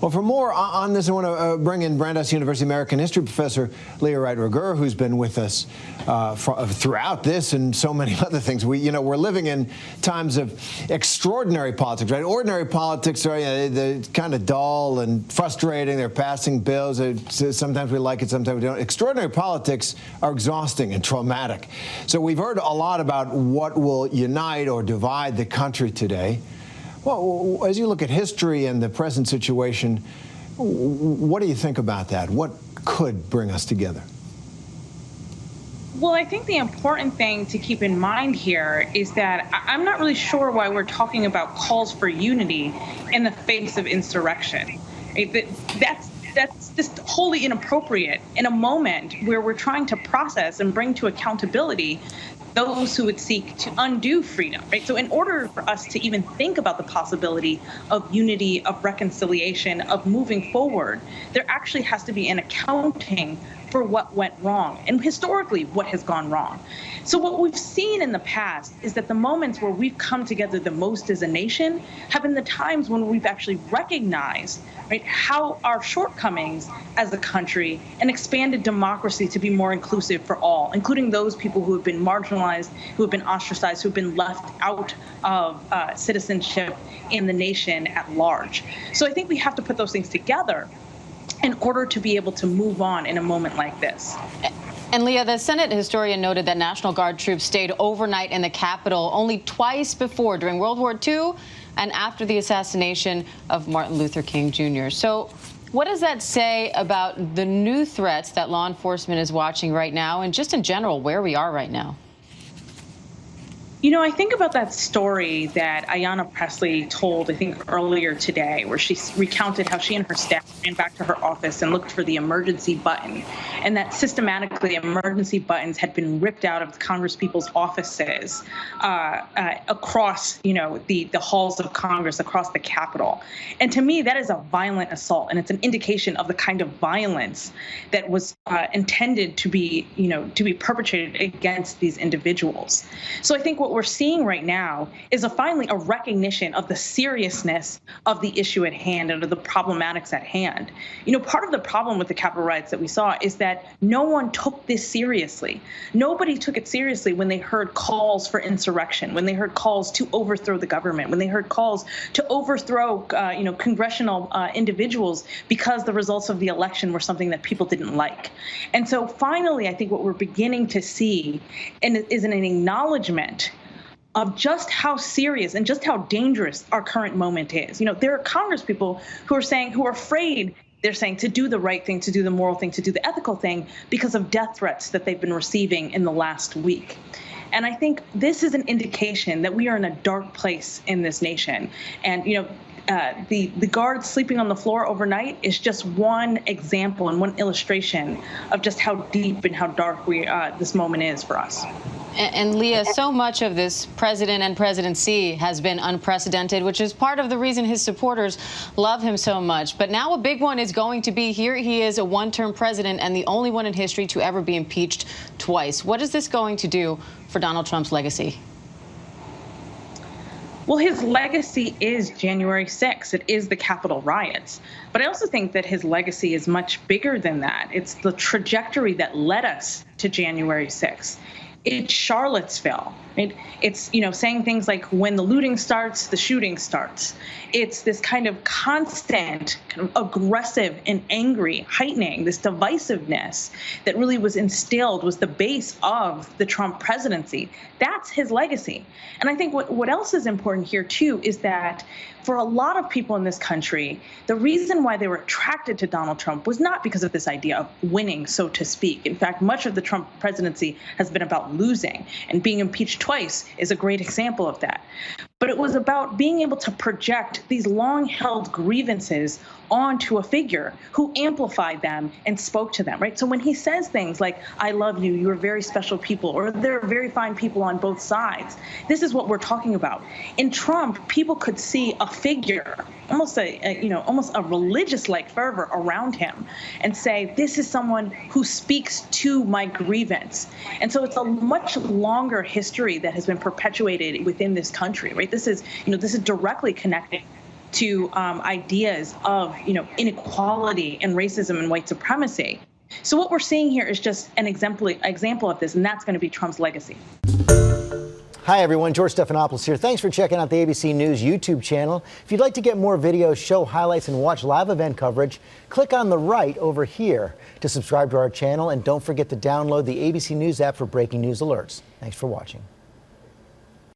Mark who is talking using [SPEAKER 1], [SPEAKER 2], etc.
[SPEAKER 1] Well, for more on this, I want to bring in Brandeis University American History professor Leah Wright Rigueur, who's been with us throughout this and so many other things. We're living in times of extraordinary politics, right? Ordinary politics are they're kind of dull and frustrating. They're passing bills. Sometimes we like it, sometimes we don't. Extraordinary politics are exhausting and traumatic. So we've heard a lot about what will unite or divide the country today. Well, as you look at history and the present situation, what do you think about that? What could bring us together?
[SPEAKER 2] Well, I think the important thing to keep in mind here is that I'm not really sure why we're talking about calls for unity in the face of insurrection. That's just wholly inappropriate in a moment where we're trying to process and bring to accountability those who would seek to undo freedom, right? So in order for us to even think about the possibility of unity, of reconciliation, of moving forward, there actually has to be an accounting for what went wrong and historically what has gone wrong. So what we've seen in the past is that the moments where we've come together the most as a nation have been the times when we've actually recognized, right, how our shortcomings as a country and expanded democracy to be more inclusive for all, including those people who have been marginalized, who have been ostracized, who have been left out of citizenship in the nation at large. So I think we have to put those things together in order to be able to move on in a moment like this.
[SPEAKER 3] And Leah, the Senate historian noted that National Guard troops stayed overnight in the Capitol only twice before, during World War II and after the assassination of Martin Luther King Jr. So what does that say about the new threats that law enforcement is watching right now and just in general where we are right now?
[SPEAKER 2] You know, I think about that story that Ayanna Pressley told, I think, earlier today, where she recounted how she and her staff ran back to her office and looked for the emergency button, and that systematically emergency buttons had been ripped out of the Congresspeople's offices across, the halls of Congress, across the Capitol. And to me, that is a violent assault, and it's an indication of the kind of violence that was intended to be, to be perpetrated against these individuals. So I think what we're seeing right now is finally a recognition of the seriousness of the issue at hand and of the problematics at hand. Part of the problem with the Capitol riots that we saw is that no one took this seriously. Nobody took it seriously when they heard calls for insurrection, when they heard calls to overthrow the government, when they heard calls to overthrow, congressional individuals because the results of the election were something that people didn't like. And so finally, I think what we're beginning to see is an acknowledgement of just how serious and just how dangerous our current moment is. There are Congresspeople who are afraid, they're saying, to do the right thing, to do the moral thing, to do the ethical thing because of death threats that they've been receiving in the last week. And I think this is an indication that we are in a dark place in this nation. And, the guards sleeping on the floor overnight is just one example and one illustration of just how deep and how dark this moment is for us.
[SPEAKER 3] And Leah, so much of this president and presidency has been unprecedented, which is part of the reason his supporters love him so much. But now a big one is going to be here. He is a one-term president and the only one in history to ever be impeached twice. What is this going to do for Donald Trump's legacy?
[SPEAKER 2] Well, his legacy is January 6th. It is the Capitol riots. But I also think that his legacy is much bigger than that. It's the trajectory that led us to January 6th. It's Charlottesville. Right? It's, saying things like, when the looting starts, the shooting starts. It's this kind of constant, aggressive and angry heightening, this divisiveness that really was instilled, was the base of the Trump presidency. That's his legacy. And I think what else is important here, too, is that for a lot of people in this country, the reason why they were attracted to Donald Trump was not because of this idea of winning, so to speak. In fact, much of the Trump presidency has been about losing, and being impeached twice is a great example of that. But it was about being able to project these long-held grievances onto a figure who amplified them and spoke to them, right? So when he says things like, "I love you, you are very special people," or "there are very fine people on both sides," this is what we're talking about. In Trump, people could see a figure, almost a religious-like fervor around him, and say, this is someone who speaks to my grievance. And so it's a much longer history that has been perpetuated within this country, right? This is directly connected to ideas of, inequality and racism and white supremacy. So what we're seeing here is just an example of this, and that's going to be Trump's legacy.
[SPEAKER 4] Hi, everyone. George Stephanopoulos here. Thanks for checking out the ABC News YouTube channel. If you'd like to get more videos, show highlights, and watch live event coverage, click on the right over here to subscribe to our channel. And don't forget to download the ABC News app for breaking news alerts. Thanks for watching.